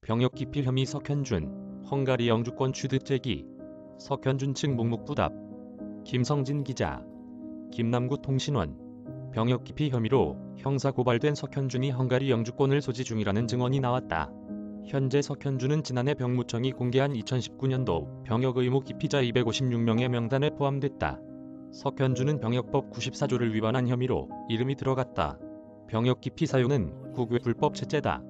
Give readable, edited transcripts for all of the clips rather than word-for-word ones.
병역 기피 혐의 석현준, 헝가리 영주권 취득 제기. 석현준 측 묵묵부답. 김성진 기자. 김남구 통신원. 병역 기피 혐의로 형사 고발된 석현준이 헝가리 영주권을 소지 중이라는 증언이 나왔다. 현재 석현준은 지난해 병무청이 공개한 2019년도 병역 의무 기피자 256명의 명단에 포함됐다. 석현준은 병역법 94조를 위반한 혐의로 이름이 들어갔다. 병역 기피 사유는 국외 불법 채째다.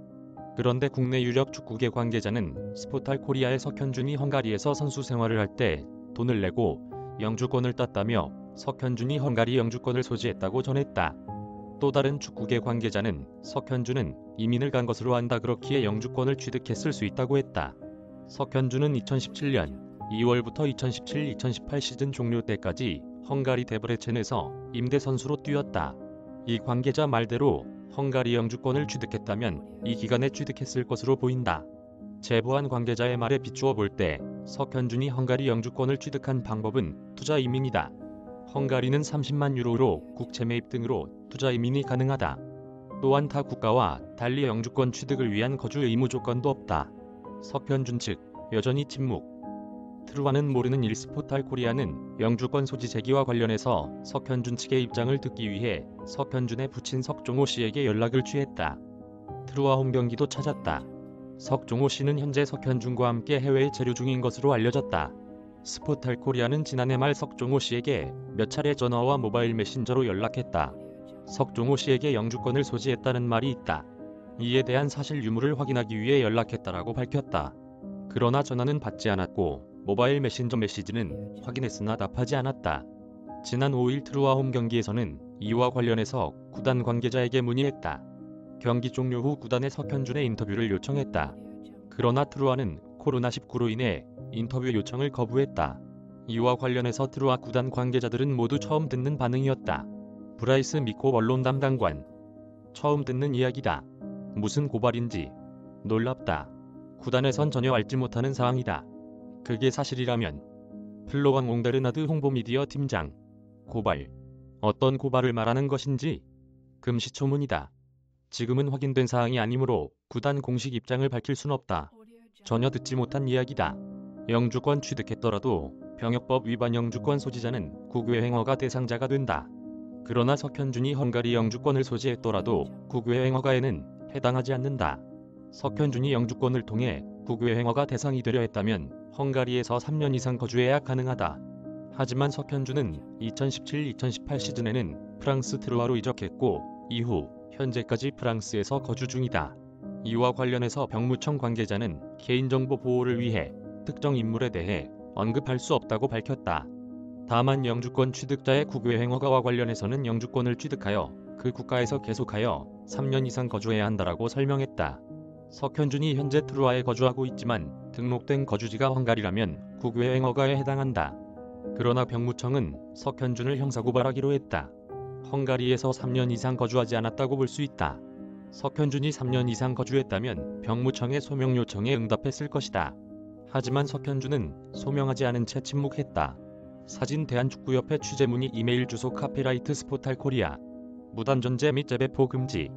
그런데 국내 유력 축구계 관계자는 스포탈 코리아의 석현준이 헝가리에서 선수 생활을 할 때 돈을 내고 영주권을 땄다며 석현준이 헝가리 영주권을 소지했다고 전했다. 또 다른 축구계 관계자는 석현준은 이민을 간 것으로 안다 그렇기에 영주권을 취득했을 수 있다고 했다. 석현준은 2017년 2월부터 2017-2018 시즌 종료 때까지 헝가리 데브레첸에서 임대 선수로 뛰었다. 이 관계자 말대로 헝가리 영주권을 취득했다면 이 기간에 취득했을 것으로 보인다. 제보한 관계자의 말에 비추어 볼 때 석현준이 헝가리 영주권을 취득한 방법은 투자 이민이다. 헝가리는 30만 유로로 국채 매입 등으로 투자 이민이 가능하다. 또한 타 국가와 달리 영주권 취득을 위한 거주 의무 조건도 없다. 석현준 측 여전히 침묵. 트루와는 모르는 일. 스포탈 코리아는 영주권 소지 제기와 관련해서 석현준 측의 입장을 듣기 위해 석현준의 부친 석종호 씨에게 연락을 취했다. 트루와 홈 경기도 찾았다. 석종호 씨는 현재 석현준과 함께 해외에 체류 중인 것으로 알려졌다. 스포탈 코리아는 지난해 말 석종호 씨에게 몇 차례 전화와 모바일 메신저로 연락했다. 석종호 씨에게 영주권을 소지했다는 말이 있다. 이에 대한 사실 유무를 확인하기 위해 연락했다라고 밝혔다. 그러나 전화는 받지 않았고 모바일 메신저 메시지는 확인했으나 답하지 않았다. 지난 5일 트루와 홈 경기에서는 이와 관련해서 구단 관계자에게 문의했다. 경기 종료 후 구단에 석현준의 인터뷰를 요청했다. 그러나 트루와는 코로나19로 인해 인터뷰 요청을 거부했다. 이와 관련해서 트루와 구단 관계자들은 모두 처음 듣는 반응이었다. 브라이스 미코 언론 담당관. 처음 듣는 이야기다. 무슨 고발인지 놀랍다. 구단에선 전혀 알지 못하는 사항이다. 그게 사실이라면. 플로왕 옹베르나드 홍보미디어 팀장. 고발. 어떤 고발을 말하는 것인지 금시초문이다. 지금은 확인된 사항이 아니므로 구단 공식 입장을 밝힐 순 없다. 전혀 듣지 못한 이야기다. 영주권 취득했더라도 병역법 위반 영주권 소지자는 국외행허가 대상자가 된다. 그러나 석현준이 헝가리 영주권을 소지했더라도 국외행허가에는 해당하지 않는다. 석현준이 영주권을 통해 국외행허가 대상이 되려 했다면 헝가리에서 3년 이상 거주해야 가능하다. 하지만 석현준은 2017-2018 시즌에는 프랑스 트루아로 이적했고 이후 현재까지 프랑스에서 거주 중이다. 이와 관련해서 병무청 관계자는 개인정보 보호를 위해 특정 인물에 대해 언급할 수 없다고 밝혔다. 다만 영주권 취득자의 국외행허가와 관련해서는 영주권을 취득하여 그 국가에서 계속하여 3년 이상 거주해야 한다라고 설명했다. 석현준이 현재 트루아에 거주하고 있지만 등록된 거주지가 헝가리라면 국외행허가에 해당한다. 그러나 병무청은 석현준을 형사고발하기로 했다. 헝가리에서 3년 이상 거주하지 않았다고 볼 수 있다. 석현준이 3년 이상 거주했다면 병무청의 소명 요청에 응답했을 것이다. 하지만 석현준은 소명하지 않은 채 침묵했다. 사진 대한축구협회 취재문의 이메일 주소 카피라이트 스포탈 코리아. 무단 전제 및 재배포 금지.